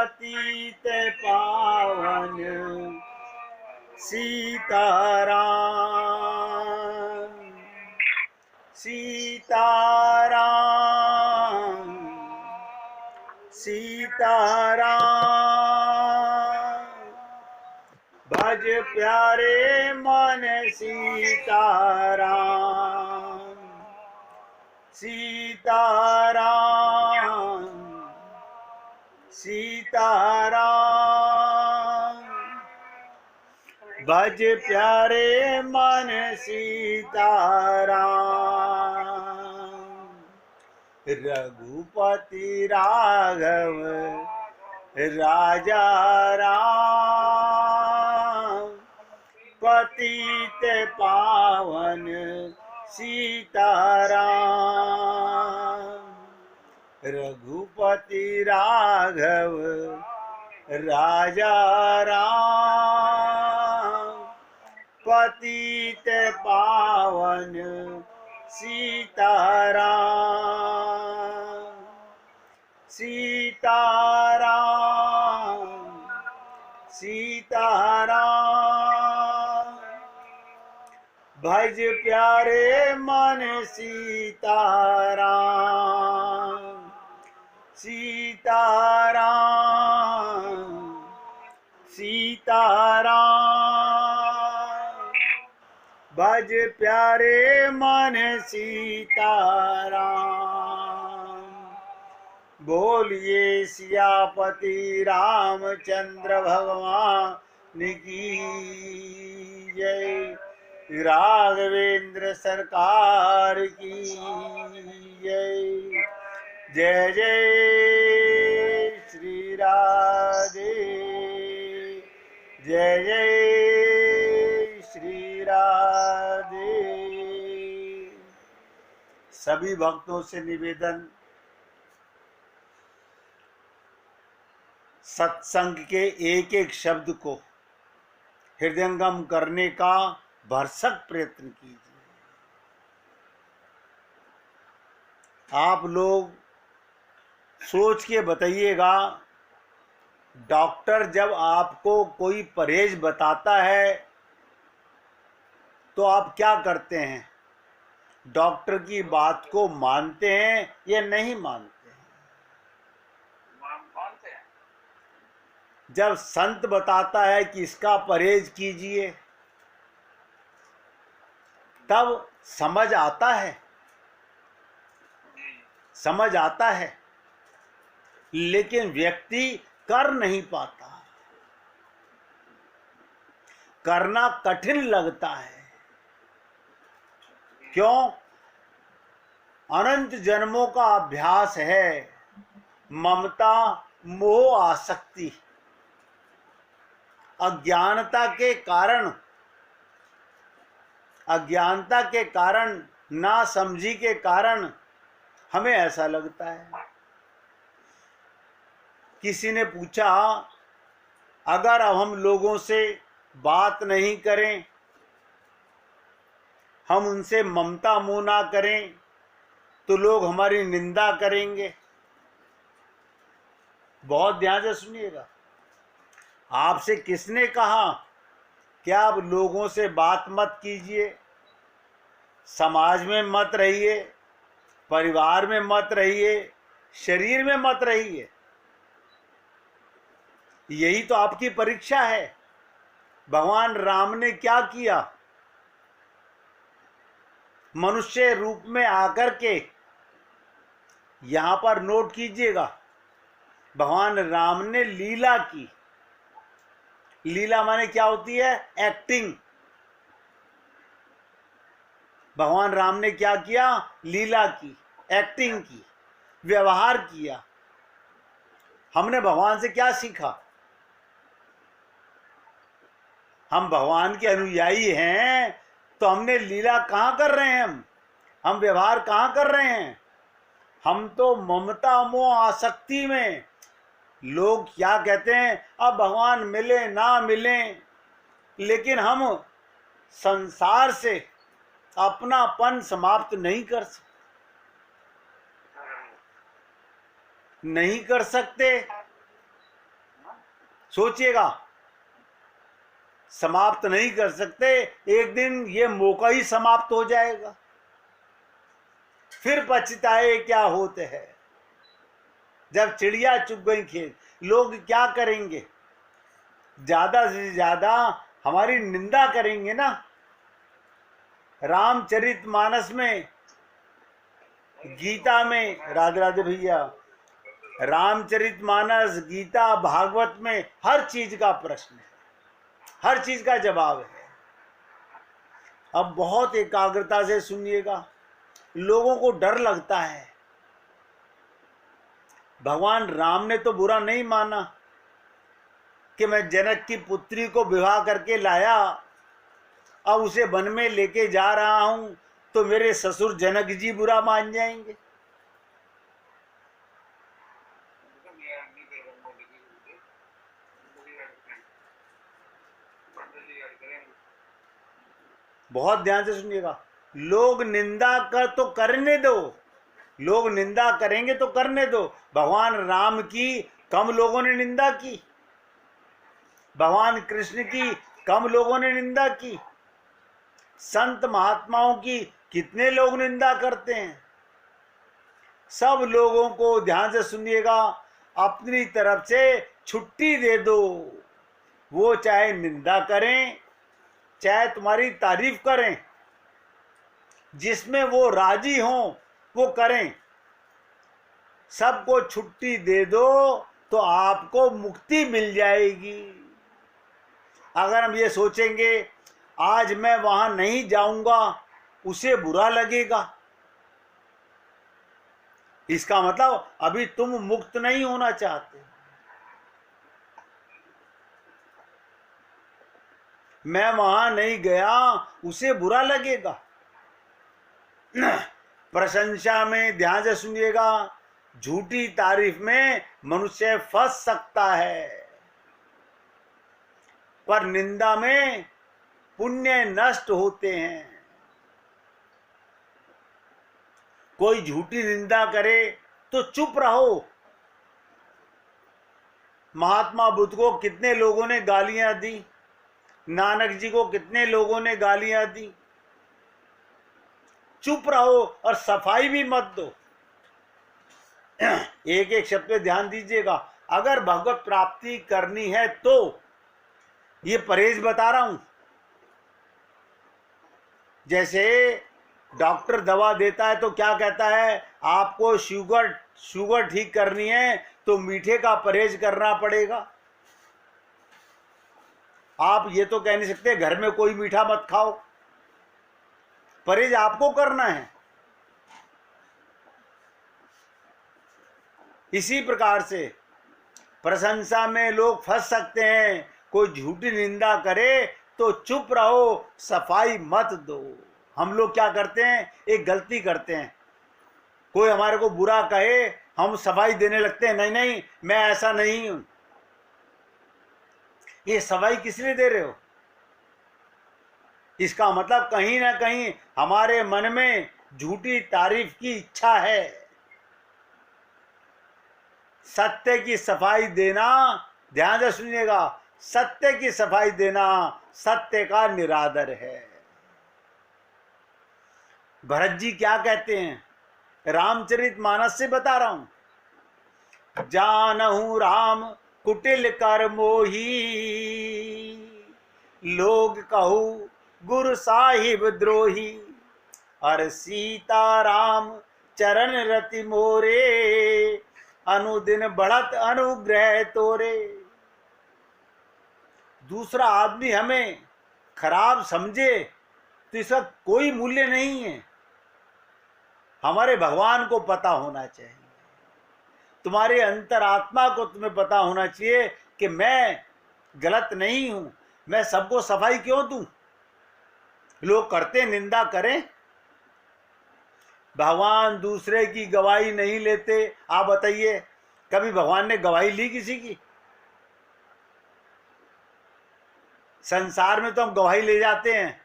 पतित पावन सीताराम सीताराम सीताराम। भज प्यारे मन सीताराम सीताराम सीताराम। भज प्यारे मन सीताराम। रघुपति राघव राजा राम पतित पावन सीताराम। रघुपति राघव राजा राम पतित पावन सीताराम सीताराम सीताराम। भज प्यारे मन सीताराम सीताराम सीताराम। भज प्यारे मन सीताराम। बोलिए सियापति रामचंद्र भगवान की जय। राघवेंद्र सरकार की जय। जय जय श्री राधे जय जय श्री राधे। सभी भक्तों से निवेदन, सत्संग के एक एक शब्द को हृदयंगम करने का भरसक प्रयत्न कीजिए। आप लोग सोच के बताइएगा, डॉक्टर जब आपको कोई परहेज बताता है तो आप क्या करते हैं? डॉक्टर की बात को मानते हैं या नहीं मानते हैं? मानते हैं। जब संत बताता है कि इसका परहेज कीजिए, तब समझ आता है, समझ आता है, लेकिन व्यक्ति कर नहीं पाता, करना कठिन लगता है। क्यों? अनंत जन्मों का अभ्यास है, ममता मोह आसक्ति, अज्ञानता के कारण नासमझी के कारण हमें ऐसा लगता है। किसी ने पूछा, अगर अब हम लोगों से बात नहीं करें, हम उनसे ममता मोह ना करें, तो लोग हमारी निंदा करेंगे। बहुत ध्यान से सुनिएगा। आपसे किसने कहा कि आप लोगों से बात मत कीजिए, समाज में मत रहिए, परिवार में मत रहिए, शरीर में मत रहिए? यही तो आपकी परीक्षा है। भगवान राम ने क्या किया? मनुष्य रूप में आकर के, यहां पर नोट कीजिएगा, भगवान राम ने लीला की। लीला माने क्या होती है? एक्टिंग। भगवान राम ने क्या किया? लीला की, एक्टिंग की, व्यवहार किया। हमने भगवान से क्या सीखा? हम भगवान के अनुयायी हैं, तो हमने लीला कहाँ कर रहे हैं? हम व्यवहार कहाँ कर रहे हैं? हम तो ममता मोह आसक्ति में। लोग क्या कहते हैं? अब भगवान मिले ना मिले, लेकिन हम संसार से अपनापन समाप्त नहीं कर सकते। सोचिएगा, समाप्त नहीं कर सकते, एक दिन ये मौका ही समाप्त हो जाएगा, फिर पछताए क्या होते हैं। जब चिड़िया चुग गई खेत, लोग क्या करेंगे, ज्यादा से ज्यादा हमारी निंदा करेंगे ना। रामचरितमानस में, गीता में, राधे राधे भैया, रामचरितमानस, गीता, भागवत में हर चीज का प्रश्न है, हर चीज का जवाब है। अब बहुत एकाग्रता से सुनिएगा, लोगों को डर लगता है। भगवान राम ने तो बुरा नहीं माना कि मैं जनक की पुत्री को विवाह करके लाया, अब उसे वन में लेके जा रहा हूं तो मेरे ससुर जनक जी बुरा मान जाएंगे। बहुत ध्यान से सुनिएगा, लोग निंदा कर तो करने दो, लोग निंदा करेंगे तो करने दो। भगवान राम की कम लोगों ने निंदा की, भगवान कृष्ण की कम लोगों ने निंदा की, संत महात्माओं की कितने लोग निंदा करते हैं। सब लोगों को ध्यान से सुनिएगा, अपनी तरफ से छुट्टी दे दो, वो चाहे निंदा करें चाहे तुम्हारी तारीफ करें, जिसमें वो राजी हों वो करें, सबको छुट्टी दे दो तो आपको मुक्ति मिल जाएगी। अगर हम ये सोचेंगे आज मैं वहां नहीं जाऊंगा, उसे बुरा लगेगा, इसका मतलब अभी तुम मुक्त नहीं होना चाहते। मैं वहां नहीं गया, उसे बुरा लगेगा। प्रशंसा में ध्यान से सुनिएगा, झूठी तारीफ में मनुष्य फंस सकता है, पर निंदा में पुण्य नष्ट होते हैं। कोई झूठी निंदा करे तो चुप रहो। महात्मा बुद्ध को कितने लोगों ने गालियां दी, नानक जी को कितने लोगों ने गालियां दी, चुप रहो और सफाई भी मत दो। एक एक शब्द पे ध्यान दीजिएगा। अगर भगवत प्राप्ति करनी है तो ये परहेज बता रहा हूं। जैसे डॉक्टर दवा देता है तो क्या कहता है, आपको शुगर ठीक करनी है तो मीठे का परहेज करना पड़ेगा। आप ये तो कह नहीं सकते घर में कोई मीठा मत खाओ, परहेज आपको करना है। इसी प्रकार से प्रशंसा में लोग फंस सकते हैं। कोई झूठी निंदा करे तो चुप रहो, सफाई मत दो। हम लोग क्या करते हैं, एक गलती करते हैं, कोई हमारे को बुरा कहे हम सफाई देने लगते हैं, नहीं नहीं मैं ऐसा नहीं हूं। ये सफाई किस लिए दे रहे हो? इसका मतलब कहीं ना कहीं हमारे मन में झूठी तारीफ की इच्छा है। सत्य की सफाई देना, ध्यान से सुनिएगा, सत्य की सफाई देना सत्य का निरादर है। भरत जी क्या कहते हैं, रामचरितमानस से बता रहा हूं। जानहु राम कुटिल कर मोही, लोग कहू गुरु साहिब द्रोही, और सीता राम चरण रति मोरे, अनुदिन बढ़त अनुग्रह तोरे। दूसरा आदमी हमें खराब समझे तो इसका कोई मूल्य नहीं है। हमारे भगवान को पता होना चाहिए, तुम्हारे अंतरात्मा को तुम्हें पता होना चाहिए कि मैं गलत नहीं हूं, मैं सबको सफाई क्यों दूं। लोग करते निंदा करें, भगवान दूसरे की गवाही नहीं लेते। आप बताइए कभी भगवान ने गवाही ली किसी की? संसार में तो हम गवाही ले जाते हैं,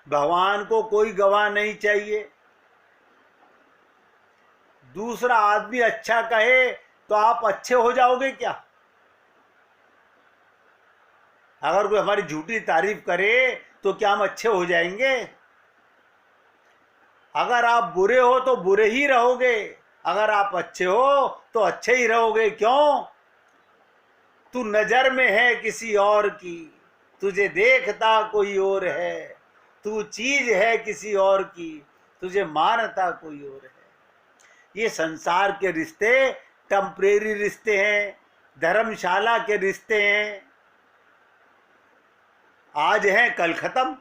भगवान को कोई गवाह नहीं चाहिए। दूसरा आदमी अच्छा कहे तो आप अच्छे हो जाओगे क्या? अगर कोई हमारी झूठी तारीफ करे तो क्या हम अच्छे हो जाएंगे? अगर आप बुरे हो तो बुरे ही रहोगे, अगर आप अच्छे हो तो अच्छे ही रहोगे। क्यों? तू नजर में है किसी और की, तुझे देखता कोई और है। तू चीज है किसी और की, तुझे मानता कोई और है। ये संसार के रिश्ते टेम्परेरी रिश्ते हैं, धर्मशाला के रिश्ते हैं। आज हैं कल खत्म।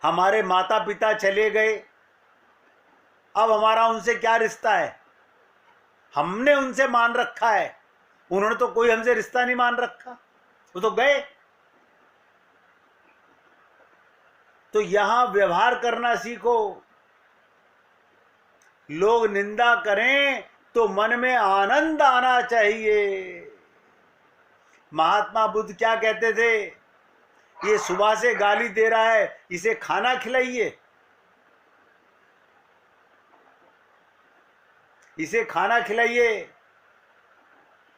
हमारे माता पिता चले गए, अब हमारा उनसे क्या रिश्ता है? हमने उनसे मान रखा है, उन्होंने तो कोई हमसे रिश्ता नहीं मान रखा, वो तो गए। तो यहां व्यवहार करना सीखो। लोग निंदा करें तो मन में आनंद आना चाहिए। महात्मा बुद्ध क्या कहते थे? ये सुबह से गाली दे रहा है, इसे खाना खिलाइए, इसे खाना खिलाइए।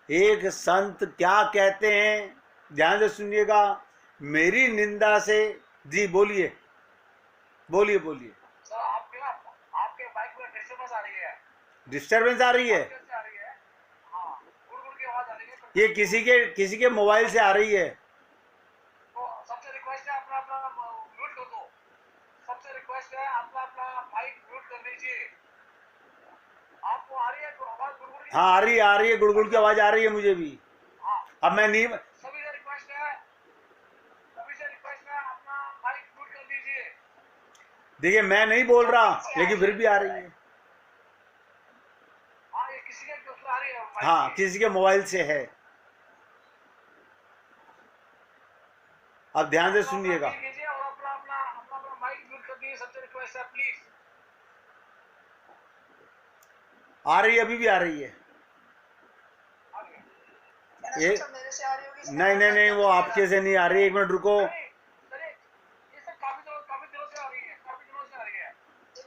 एक संत क्या कहते हैं, ध्यान से सुनिएगा। मेरी निंदा से, जी बोलिए बोलिए बोलिए। सर आपके बाइक में डिस्टर्बेंस आ रही है। डिस्टर्बेंस आ रही है? हाँ, गुड़ की आवाज आ रही है। ये किसी के मोबाइल से आ रही है। तो सबसे रिक्वेस्ट है अपना अपना म्यूट कर दो। सबसे रिक्वेस्ट है अपना अपना माइक म्यूट कर दीजिए। आपको आ रही है आवाज गुड़गुड़ की? हाँ आ रही है, गुड़गुड़ की आवाज आ रही है मुझे भी। हाँ, अब मैं नहीं, सभी से रिक्वेस्ट है अपना माइक म्यूट कर दीजिए। देखिए मैं नहीं बोल रहा लेकिन फिर भी आ रही है। हाँ, ये किसी के दूसरा आ रही है। हाँ, किसी के मोबाइल से है। अब ध्यान से सुनिएगा। और अपना माइक म्यूट कर दीजिए। सबसे रिक्वेस्ट है प्लीज। आ रही है, अभी भी आ रही है। ये मेरे से आ रही होगी। नहीं वो आपके से नहीं आ रही। एक मिनट रुको।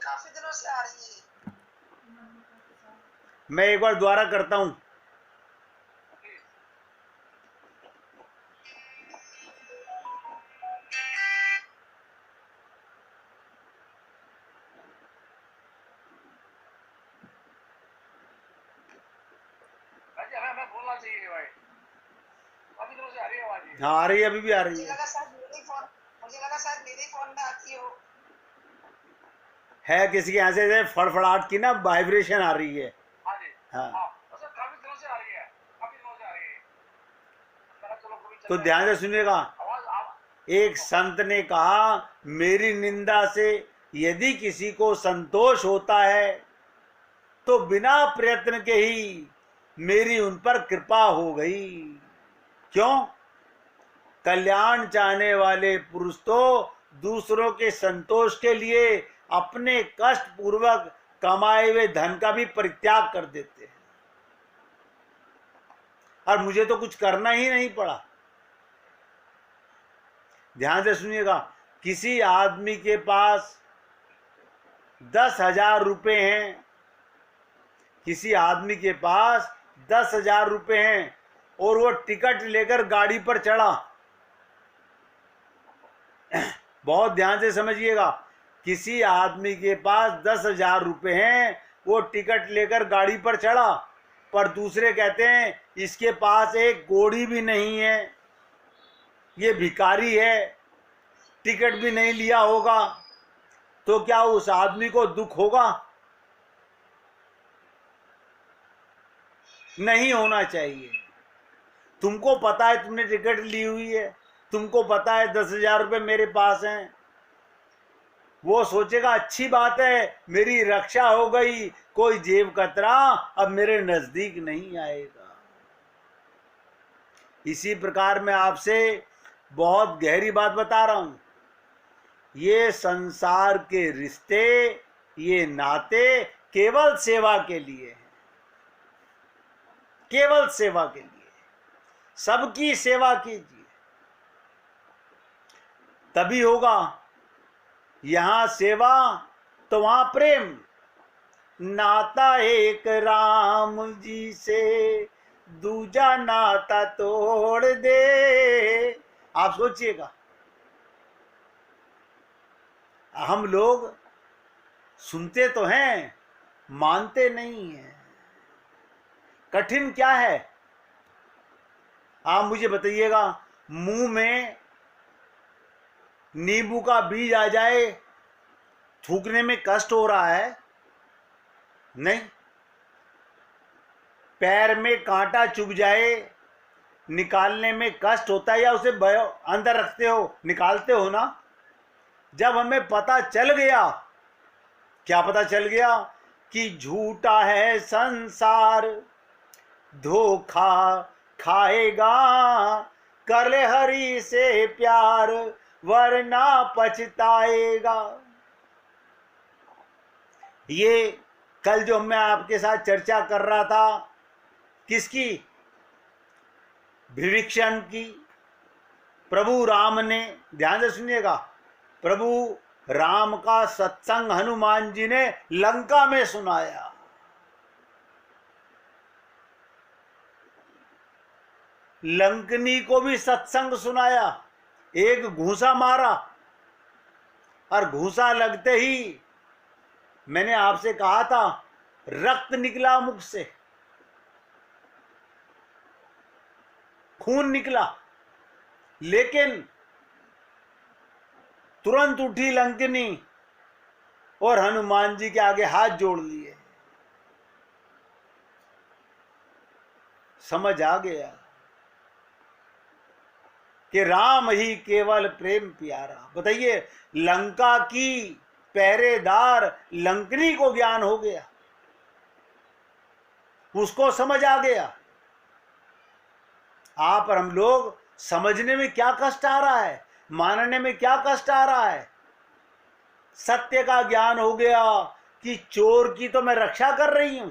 काफी दिनों से आ रही है। मैं एक बार दोबारा करता हूं। हमें बोलना चाहिए भाई। काफी दिनों से आ रही है आवाज। हाँ आ रही है, अभी भी आ रही है। मुझे लगा शायद मेरे फोन में आती हो। है किसी के यहाँ से फड़फड़ाहट की ना वाइब्रेशन आ रही है। हाँ जी। हाँ तो काफी दिनों से आ रही है। तो ध्यान से सुनिएगा। एक संत ने कहा, मेरी निंदा से यदि किसी को संतोष होता है तो बिना प्रयत्न के ही मेरी उन पर कृपा हो गई। क्यों? कल्याण चाहने वाले पुरुष तो दूसरों के संतोष के लिए अपने कष्ट पूर्वक कमाए हुए धन का भी परित्याग कर देते हैं। और मुझे तो कुछ करना ही नहीं पड़ा। ध्यान से सुनिएगा। किसी आदमी के पास 10,000 रुपए हैं, किसी आदमी के पास 10,000 रुपए हैं और वो टिकट लेकर गाड़ी पर चढ़ा। बहुत ध्यान से समझिएगा। किसी आदमी के पास 10,000 रुपए हैं, वो टिकट लेकर गाड़ी पर चढ़ा, पर दूसरे कहते हैं इसके पास एक कौड़ी भी नहीं है, ये भिखारी है, टिकट भी नहीं लिया होगा। तो क्या उस आदमी को दुख होगा? नहीं होना चाहिए। तुमको पता है तुमने टिकट ली हुई है, तुमको पता है 10,000 रुपये मेरे पास हैं, वो सोचेगा अच्छी बात है, मेरी रक्षा हो गई, कोई जेब कतरा अब मेरे नजदीक नहीं आएगा। इसी प्रकार मैं आपसे बहुत गहरी बात बता रहा हूं। ये संसार के रिश्ते, ये नाते केवल सेवा के लिए हैं, केवल सेवा के लिए। सबकी सेवा कीजिए, तभी होगा। यहां सेवा तो वहां प्रेम। नाता एक राम जी से दूजा नाता तोड़ दे। आप सोचिएगा, हम लोग सुनते तो हैं, मानते नहीं हैं। कठिन क्या है आप मुझे बताइएगा। मुंह में नींबू का बीज आ जाए, थूकने में कष्ट हो रहा है? नहीं। पैर में कांटा चुभ जाए, निकालने में कष्ट होता है या उसे अंदर रखते हो, निकालते हो ना? जब हमें पता चल गया, क्या पता चल गया कि झूठा है संसार, धोखा खाएगा, कर ले हरि से प्यार वरना पछताएगा। ये कल जो मैं आपके साथ चर्चा कर रहा था, किसकी? विभीषण की। प्रभु राम ने, ध्यान से सुनिएगा, प्रभु राम का सत्संग हनुमान जी ने लंका में सुनाया। लंकनी को भी सत्संग सुनाया। एक घूंसा मारा और घूंसा लगते ही मैंने आपसे कहा था रक्त निकला मुख से, खून निकला, लेकिन तुरंत उठी लंकनी और हनुमान जी के आगे हाथ जोड़ लिए। समझ आ गया कि राम ही केवल प्रेम प्यारा। बताइए, लंका की पहरेदार लंकनी को ज्ञान हो गया, उसको समझ आ गया। आप और हम लोग समझने में क्या कष्ट आ रहा है, मानने में क्या कष्ट आ रहा है। सत्य का ज्ञान हो गया कि चोर की तो मैं रक्षा कर रही हूं।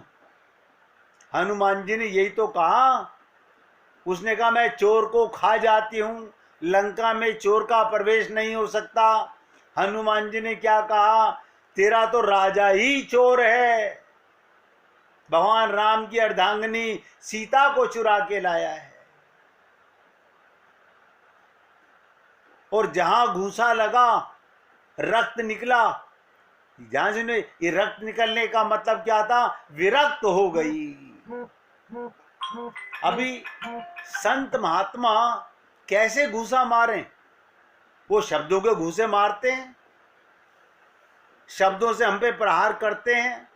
हनुमान जी ने यही तो कहा, उसने कहा मैं चोर को खा जाती हूं, लंका में चोर का प्रवेश नहीं हो सकता। हनुमान जी ने क्या कहा, तेरा तो राजा ही चोर है। भगवान राम की अर्धांगिनी सीता को चुरा के लाया है। और जहां घूंसा लगा, रक्त निकला। ध्यान सुनिए, ये रक्त निकलने का मतलब क्या था? विरक्त हो गई। अभी संत महात्मा कैसे घूंसा मारें? वो शब्दों के घूंसे मारते हैं, शब्दों से हम पे प्रहार करते हैं।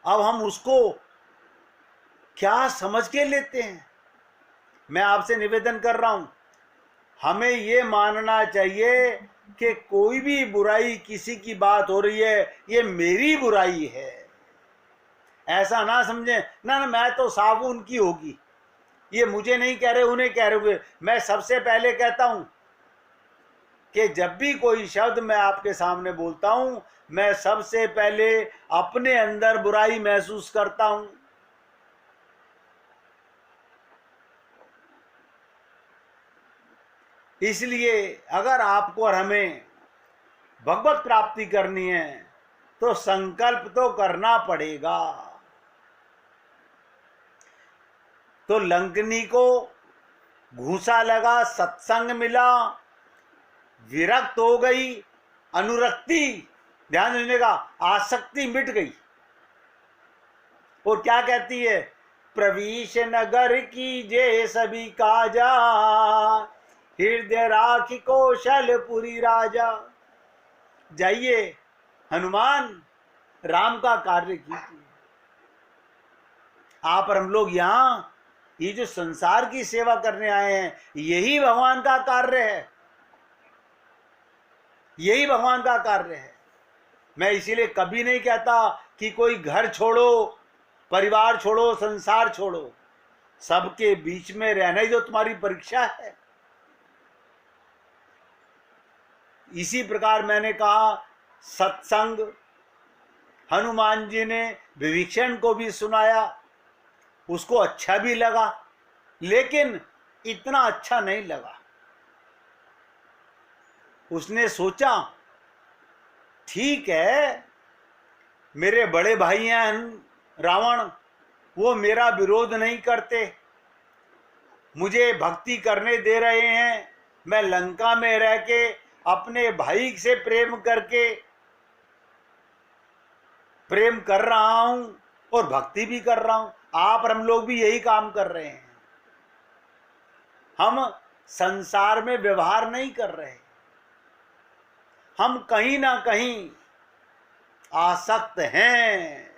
अब हम उसको क्या समझ के लेते हैं? मैं आपसे निवेदन कर रहा हूं, हमें ये मानना चाहिए कि कोई भी बुराई, किसी की बात हो रही है, ये मेरी बुराई है। ऐसा ना समझें, ना ना मैं तो साफ हूं, उनकी होगी, ये मुझे नहीं कह रहे, उन्हें कह रहे होंगे। मैं सबसे पहले कहता हूं कि जब भी कोई शब्द मैं आपके सामने बोलता हूं, मैं सबसे पहले अपने अंदर बुराई महसूस करता हूं। इसलिए अगर आपको और हमें भगवत प्राप्ति करनी है तो संकल्प तो करना पड़ेगा। तो लंकनी को घूंसा लगा, सत्संग मिला, विरक्त हो गई, अनुरक्ति, ध्यान सुनिएगा, आसक्ति मिट गई। और क्या कहती है? प्रवीश नगर की जे सभी काजा, हृदय राखी कौशलपुरी राजा। जाइए हनुमान, राम का कार्य कीजिए। आप और हम लोग यहां ये जो संसार की सेवा करने आए हैं, यही भगवान का कार्य है, यही भगवान का कार्य है। मैं इसीलिए कभी नहीं कहता कि कोई घर छोड़ो, परिवार छोड़ो, संसार छोड़ो। सबके बीच में रहना ही जो तुम्हारी परीक्षा है। इसी प्रकार मैंने कहा, सत्संग हनुमान जी ने विभीषण को भी सुनाया, उसको अच्छा भी लगा, लेकिन इतना अच्छा नहीं लगा। उसने सोचा ठीक है, मेरे बड़े भाई हैं रावण, वो मेरा विरोध नहीं करते, मुझे भक्ति करने दे रहे हैं। मैं लंका में रह के अपने भाई से प्रेम करके प्रेम कर रहा हूं और भक्ति भी कर रहा हूं। आप और हम लोग भी यही काम कर रहे हैं। हम संसार में व्यवहार नहीं कर रहे, हम कहीं ना कहीं आसक्त हैं।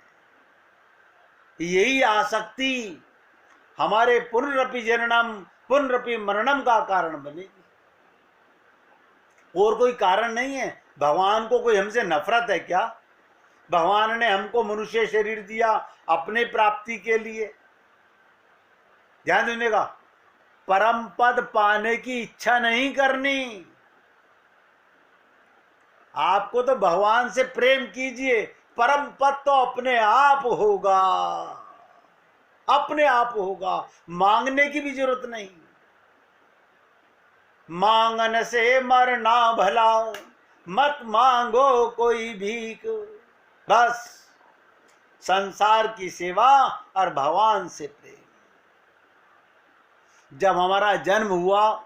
यही आसक्ति हमारे पुनरपि जननम पुनरपि मरणम का कारण बनेगी, और कोई कारण नहीं है। भगवान को कोई हमसे नफरत है क्या? भगवान ने हमको मनुष्य शरीर दिया अपने प्राप्ति के लिए। ध्यान देने का, परम पद पाने की इच्छा नहीं करनी। आपको तो भगवान से प्रेम कीजिए, परम पद तो अपने आप होगा, अपने आप होगा, मांगने की भी जरूरत नहीं। मांगन से मरना भला, मत मांगो कोई भीख। बस संसार की सेवा और भगवान से प्रेम। जब हमारा जन्म हुआ,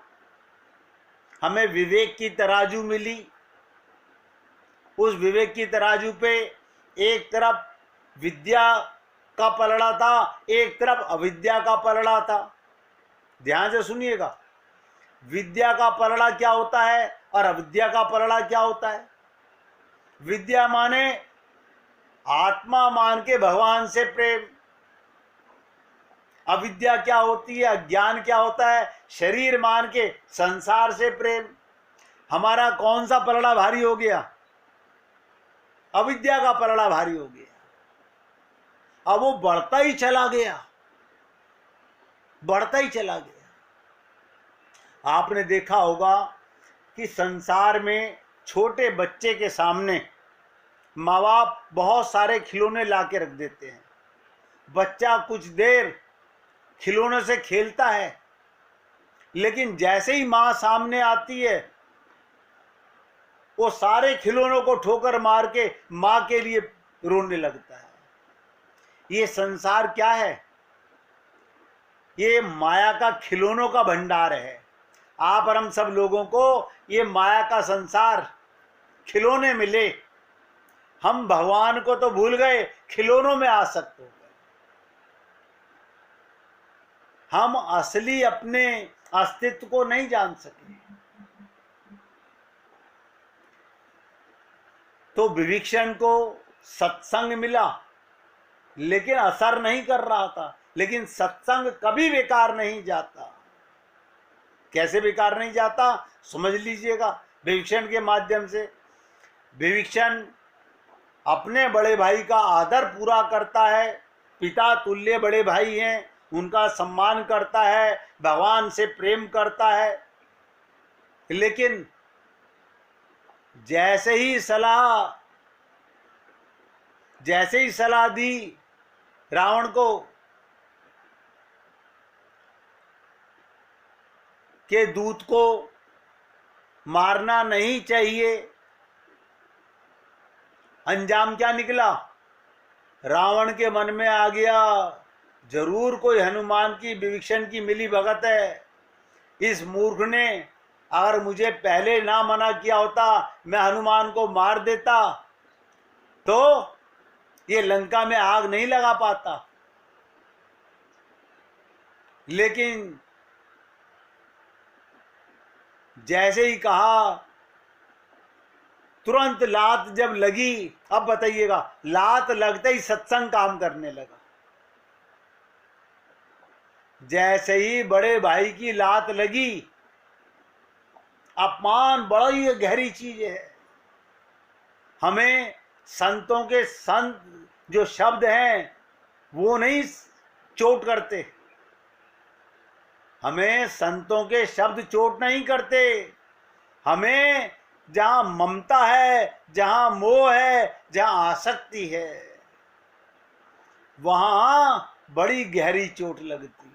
हमें विवेक की तराजू मिली। उस विवेक की तराजू पे एक तरफ विद्या का पलड़ा था, एक तरफ अविद्या का पलड़ा था। ध्यान से सुनिएगा, विद्या का पलड़ा क्या होता है और अविद्या का पलड़ा क्या होता है। विद्या माने आत्मा मान के भगवान से प्रेम। अविद्या क्या होती है, अज्ञान क्या होता है, शरीर मान के संसार से प्रेम। हमारा कौन सा पलड़ा भारी हो गया? अविद्या का पलड़ा भारी हो गया। अब वो बढ़ता ही चला गया, बढ़ता ही चला गया। आपने देखा होगा कि संसार में छोटे बच्चे के सामने माँ बाप बहुत सारे खिलौने ला के रख देते हैं। बच्चा कुछ देर खिलौने से खेलता है, लेकिन जैसे ही माँ सामने आती है, वो सारे खिलौनों को ठोकर मार के माँ के लिए रोने लगता है। ये संसार क्या है? ये माया का खिलौनों का भंडार है। आप और हम सब लोगों को ये माया का संसार खिलौने मिले। हम भगवान को तो भूल गए, खिलौनों में आसक्त हो गए। हम असली अपने अस्तित्व को नहीं जान सके। तो विभीषण को सत्संग मिला, लेकिन असर नहीं कर रहा था। लेकिन सत्संग कभी बेकार नहीं जाता। कैसे बेकार नहीं जाता, समझ लीजिएगा विभीषण के माध्यम से। विभीषण अपने बड़े भाई का आदर पूरा करता है, पिता तुल्य बड़े भाई हैं, उनका सम्मान करता है, भगवान से प्रेम करता है। लेकिन जैसे ही सलाह दी रावण को कि दूत को मारना नहीं चाहिए, अंजाम क्या निकला? रावण के मन में आ गया, जरूर कोई हनुमान की विभीषण की मिली भगत है। इस मूर्ख ने अगर मुझे पहले ना मना किया होता, मैं हनुमान को मार देता तो ये लंका में आग नहीं लगा पाता। लेकिन जैसे ही कहा, तुरंत लात जब लगी, अब बताइएगा, लात लगते ही सत्संग काम करने लगा। जैसे ही बड़े भाई की लात लगी, अपमान बड़ा ही गहरी चीज है। हमें संतों के संत जो शब्द हैं वो नहीं चोट करते, हमें संतों के शब्द चोट नहीं करते। हमें जहां ममता है, जहां मोह है, जहां आसक्ति है, वहां बड़ी गहरी चोट लगती है।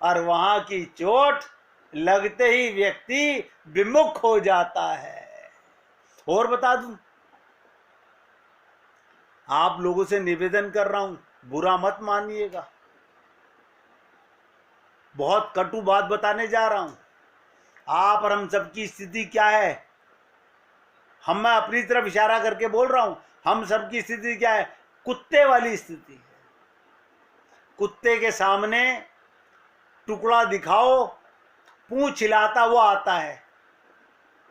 और वहां की चोट लगते ही व्यक्ति विमुख हो जाता है। और बता दूं, आप लोगों से निवेदन कर रहा हूं, बुरा मत मानिएगा, बहुत कटु बात बताने जा रहा हूं। आप और हम सबकी स्थिति क्या है? मैं अपनी तरफ इशारा करके बोल रहा हूं, हम सबकी स्थिति क्या है? कुत्ते वाली स्थिति है। कुत्ते के सामने टुकड़ा दिखाओ, पूंछ हिलाता वो आता है,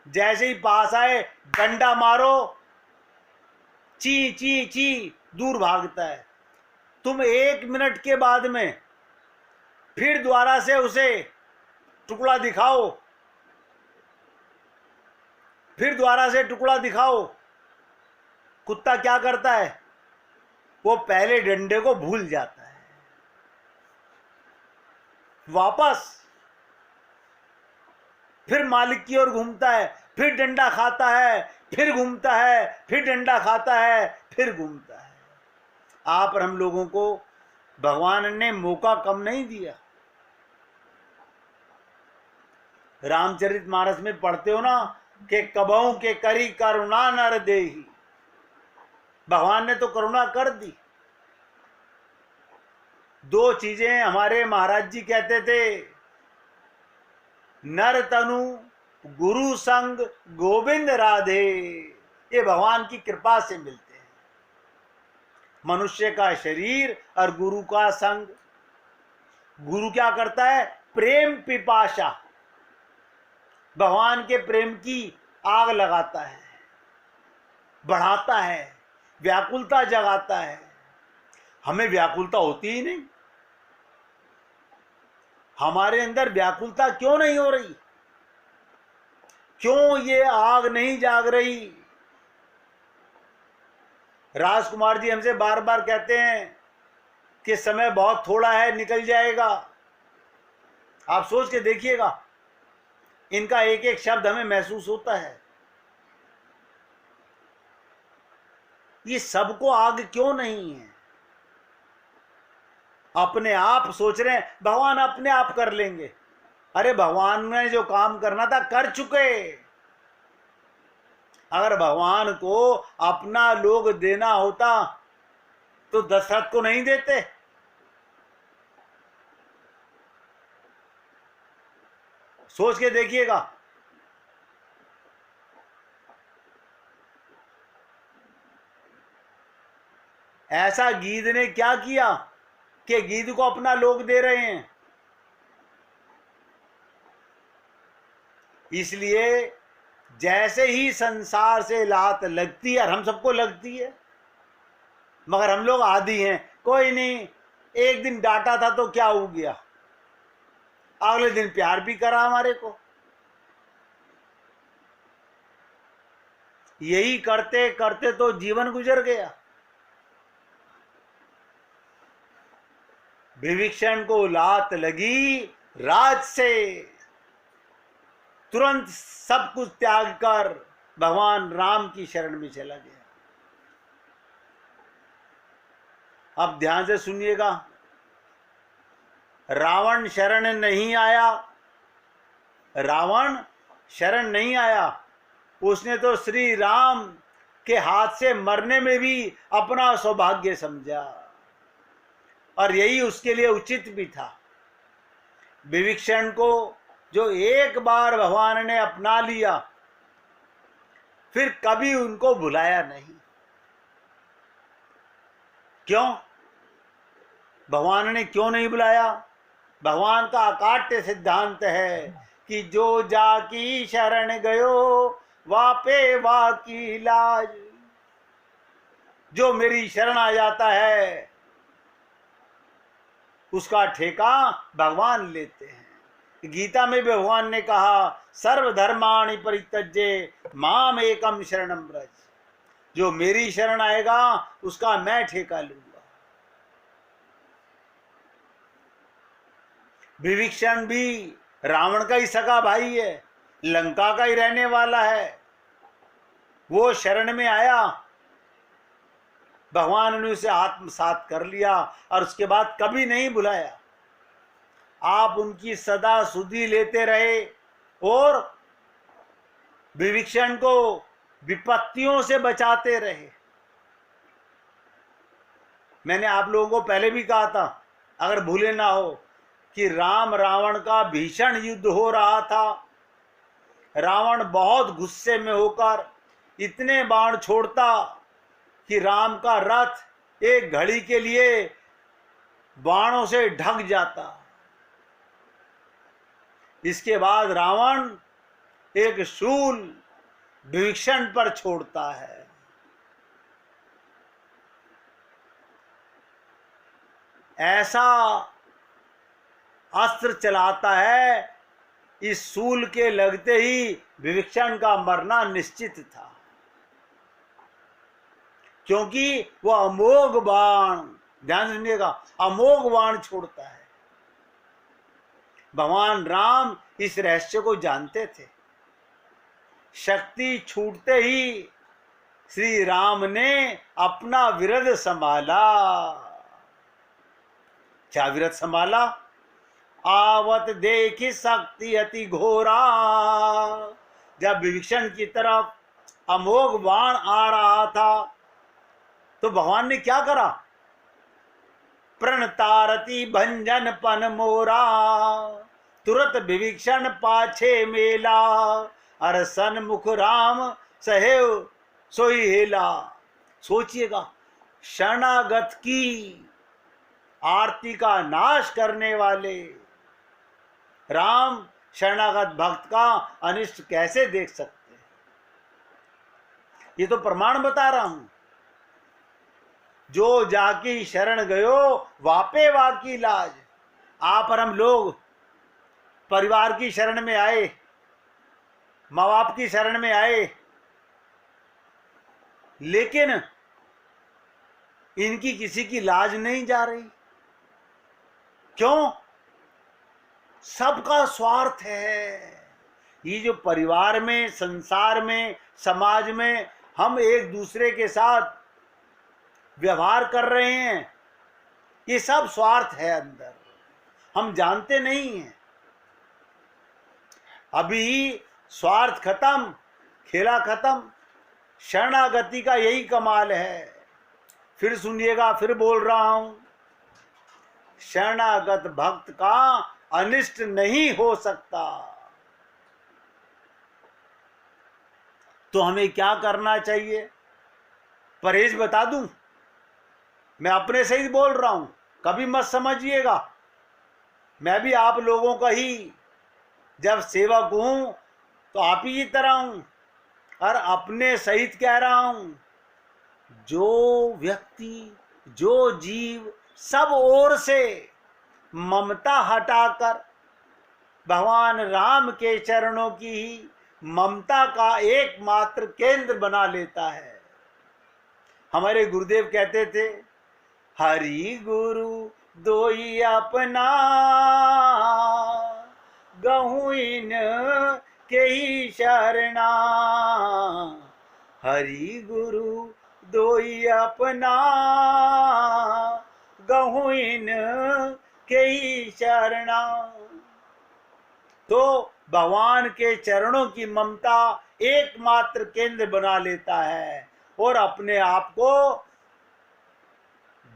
जैसे ही पास आए डंडा मारो, ची ची ची दूर भागता है। तुम 1 मिनट के बाद में फिर दोबारा से उसे टुकड़ा दिखाओ, फिर दोबारा से टुकड़ा दिखाओ, कुत्ता क्या करता है? वो पहले डंडे को भूल जाता है, वापस फिर मालिक की ओर घूमता है, फिर डंडा खाता है, फिर घूमता है, फिर डंडा खाता है, फिर घूमता है। आप और हम लोगों को भगवान ने मौका कम नहीं दिया। रामचरितमानस में पढ़ते हो ना कि कबहू के करी करुणा नर देही। भगवान ने तो करुणा कर दी। 2 चीजें हमारे महाराज जी कहते थे, नर तनु गुरु संग गोविंद राधे। ये भगवान की कृपा से मिलते हैं। मनुष्य का शरीर और गुरु का संग। गुरु क्या करता है? प्रेम पिपाशा, भगवान के प्रेम की आग लगाता है, बढ़ाता है, व्याकुलता जगाता है। हमें व्याकुलता होती ही नहीं। हमारे अंदर व्याकुलता क्यों नहीं हो रही? क्यों ये आग नहीं जाग रही? राजकुमार जी हमसे बार बार कहते हैं कि समय बहुत थोड़ा है, निकल जाएगा। आप सोच के देखिएगा, इनका एक एक शब्द हमें महसूस होता है। ये सबको आग क्यों नहीं है? अपने आप सोच रहे हैं भगवान अपने आप कर लेंगे। अरे भगवान ने जो काम करना था कर चुके। अगर भगवान को अपना लोग देना होता तो दशरथ को नहीं देते? सोच के देखिएगा। ऐसा गीध ने क्या किया कि गीध को अपना लोग दे रहे हैं? इसलिए जैसे ही संसार से लात लगती है, और हम सबको लगती है, मगर हम लोग आदी हैं। कोई नहीं, एक दिन डांटा था तो क्या हो गया, अगले दिन प्यार भी करा हमारे को। यही करते करते तो जीवन गुजर गया। विभीषण को लात लगी राज से, तुरंत सब कुछ त्याग कर भगवान राम की शरण में चला गया। अब ध्यान से सुनिएगा, रावण शरण नहीं आया। रावण शरण नहीं आया। उसने तो श्री राम के हाथ से मरने में भी अपना सौभाग्य समझा, और यही उसके लिए उचित भी था। विभीषण को जो एक बार भगवान ने अपना लिया, फिर कभी उनको भुलाया नहीं। क्यों? भगवान ने क्यों नहीं बुलाया? भगवान का अकाट्य सिद्धांत है कि जो जाकी शरण गयो वापे वाकी लाज। जो मेरी शरण आ जाता है उसका ठेका भगवान लेते हैं। गीता में भी भगवान ने कहा, सर्वधर्माणि परित्यज्य माम एकम शरणम व्रज। जो मेरी शरण आएगा उसका मैं ठेका लूंगा। विभीषण भी रावण का ही सगा भाई है, लंका का ही रहने वाला है। वो शरण में आया, भगवान ने उसे आत्मसात कर लिया और उसके बाद कभी नहीं बुलाया। आप उनकी सदा सुधि लेते रहे और विभीषण को विपत्तियों से बचाते रहे। मैंने आप लोगों को पहले भी कहा था, अगर भूले ना हो, कि राम रावण का भीषण युद्ध हो रहा था। रावण बहुत गुस्से में होकर इतने बाण छोड़ता कि राम का रथ एक घड़ी के लिए बाणों से ढक जाता। इसके बाद रावण एक शूल विभीषण पर छोड़ता है। ऐसा अस्त्र चलाता है, इस शूल के लगते ही विभीषण का मरना निश्चित था, क्योंकि वह अमोघ बाण, ध्यान सुनिएगा, अमोघ बाण छोड़ता है। भगवान राम इस रहस्य को जानते थे। शक्ति छूटते ही श्री राम ने अपना विरद संभाला। क्या विरद संभाला? आवत देखी शक्ति अति घोरा। जब विभीषण की तरफ अमोघ बाण आ रहा था तो भगवान ने क्या करा? प्रणतारती भंजन पन मोरा, तुरंत विभीषण पाछे मेला, अर सन्मुख राम सहेव सोई हेला। सोचिएगा, शरणागत की आरती का नाश करने वाले राम शरणागत भक्त का अनिष्ट कैसे देख सकते हैं? ये तो प्रमाण बता रहा हूं। जो जाकी शरण गयो वापे वाकी लाज। आप और हम लोग परिवार की शरण में आए, माँ बाप की शरण में आए, लेकिन इनकी किसी की लाज नहीं जा रही। क्यों? सबका स्वार्थ है। ये जो परिवार में, संसार में, समाज में हम एक दूसरे के साथ व्यवहार कर रहे हैं, ये सब स्वार्थ है अंदर, हम जानते नहीं हैं। अभी स्वार्थ खत्म, खेला खत्म। शरणागति का यही कमाल है। फिर सुनिएगा, फिर बोल रहा हूं, शरणागत भक्त का अनिष्ट नहीं हो सकता। तो हमें क्या करना चाहिए? परहेज बता दूं? मैं अपने से ही बोल रहा हूं, कभी मत समझिएगा। मैं भी आप लोगों का ही जब सेवक हूं तो आप ही की तरह हूं, और अपने सहित कह रहा हूं। जो व्यक्ति, जो जीव सब ओर से ममता हटाकर भगवान राम के चरणों की ही ममता का एकमात्र केंद्र बना लेता है। हमारे गुरुदेव कहते थे, हरि गुरु दोई अपना, गहु इन के ही शरणा। हरि गुरु दोई अपना, गहु इन के ही शरणा। तो भगवान के चरणों की ममता एकमात्र केंद्र बना लेता है और अपने आप को,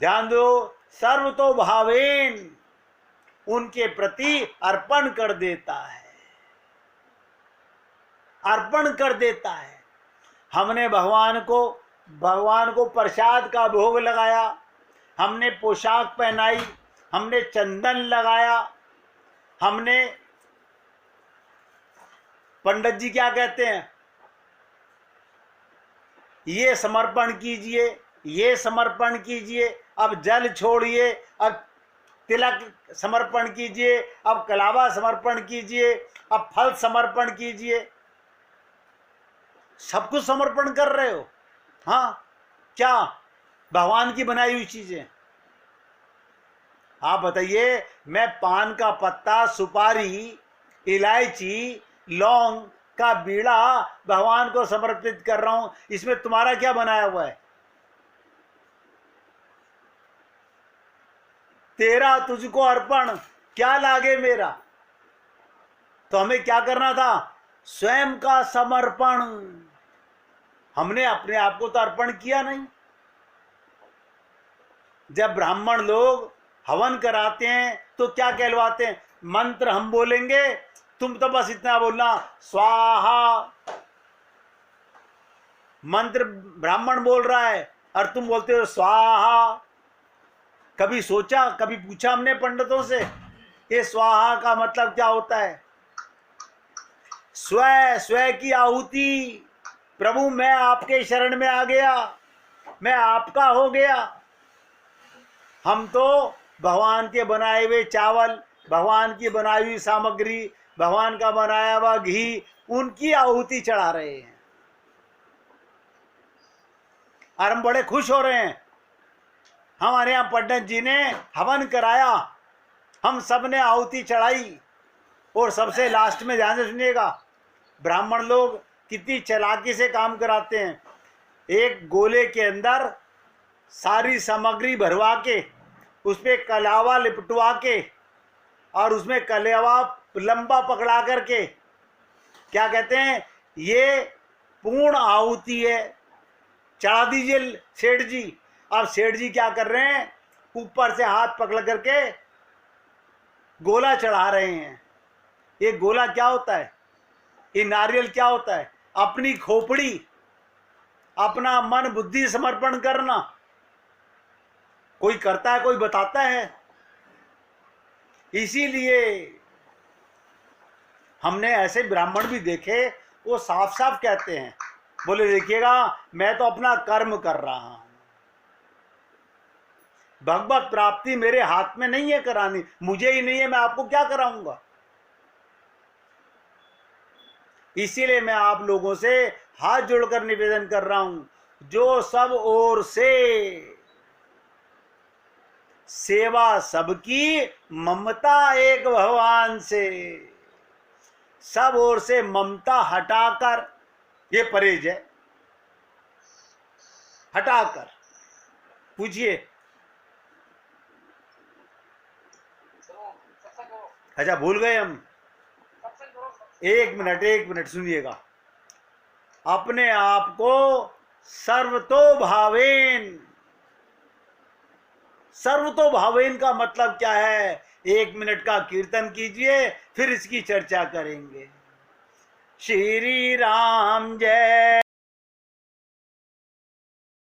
ध्यान दो, सर्वतो भावेन उनके प्रति अर्पण कर देता है, अर्पण कर देता है। हमने भगवान को प्रसाद का भोग लगाया, हमने पोशाक पहनाई, हमने चंदन लगाया, हमने, पंडित जी क्या कहते हैं, ये समर्पण कीजिए, ये समर्पण कीजिए, अब जल छोड़िए, अब तिलक समर्पण कीजिए, अब कलावा समर्पण कीजिए, अब फल समर्पण कीजिए। सब कुछ समर्पण कर रहे हो। हाँ, क्या भगवान की बनाई हुई चीजें? आप बताइए, मैं पान का पत्ता, सुपारी, इलायची, लौंग का बीड़ा भगवान को समर्पित कर रहा हूं, इसमें तुम्हारा क्या बनाया हुआ है? तेरा तुझको अर्पण, क्या लागे मेरा? तो हमें क्या करना था? स्वयं का समर्पण। हमने अपने आप को तो अर्पण किया नहीं। जब ब्राह्मण लोग हवन कराते हैं तो क्या कहलवाते हैं? मंत्र हम बोलेंगे, तुम तो बस इतना बोलना स्वाहा। मंत्र ब्राह्मण बोल रहा है और तुम बोलते हो स्वाहा। कभी सोचा, कभी पूछा हमने पंडितों से ये स्वाहा का मतलब क्या होता है? स्व की आहुति। प्रभु मैं आपके शरण में आ गया, मैं आपका हो गया। हम तो भगवान के बनाए हुए चावल, भगवान की बनाई हुई सामग्री, भगवान का बनाया हुआ घी, उनकी आहुति चढ़ा रहे हैं और हम बड़े खुश हो रहे हैं। हमारे यहाँ पंडित जी ने हवन कराया, हम सब ने आहुति चढ़ाई, और सबसे लास्ट में ध्यान से सुनिएगा, ब्राह्मण लोग कितनी चालाकी से काम कराते हैं। एक गोले के अंदर सारी सामग्री भरवा के, उस पर कलावा लिपटवा के, और उसमें कलावा लंबा पकड़ा करके क्या कहते हैं, ये पूर्ण आहुति है, चढ़ा दीजिए सेठ जी। अब सेठ जी क्या कर रहे हैं, ऊपर से हाथ पकड़ करके गोला चढ़ा रहे हैं। ये गोला क्या होता है? ये नारियल क्या होता है? अपनी खोपड़ी, अपना मन बुद्धि समर्पण करना। कोई करता है, कोई बताता है। इसीलिए हमने ऐसे ब्राह्मण भी देखे, वो साफ साफ कहते हैं, बोले देखिएगा मैं तो अपना कर्म कर रहा हूं, भगवत प्राप्ति मेरे हाथ में नहीं है करानी, मुझे ही नहीं है, मैं आपको क्या कराऊंगा। इसीलिए मैं आप लोगों से हाथ जोड़कर निवेदन कर रहा हूं, जो सब ओर से सेवा सबकी, ममता एक भगवान से, सब ओर से ममता हटाकर, ये परहेज है, हटाकर। पूछिए। अच्छा भूल गए हम। एक मिनट सुनिएगा। अपने आप को सर्वतोभावेन, सर्वतोभावेन का मतलब क्या है? 1 मिनट का कीर्तन कीजिए, फिर इसकी चर्चा करेंगे। श्री राम जय।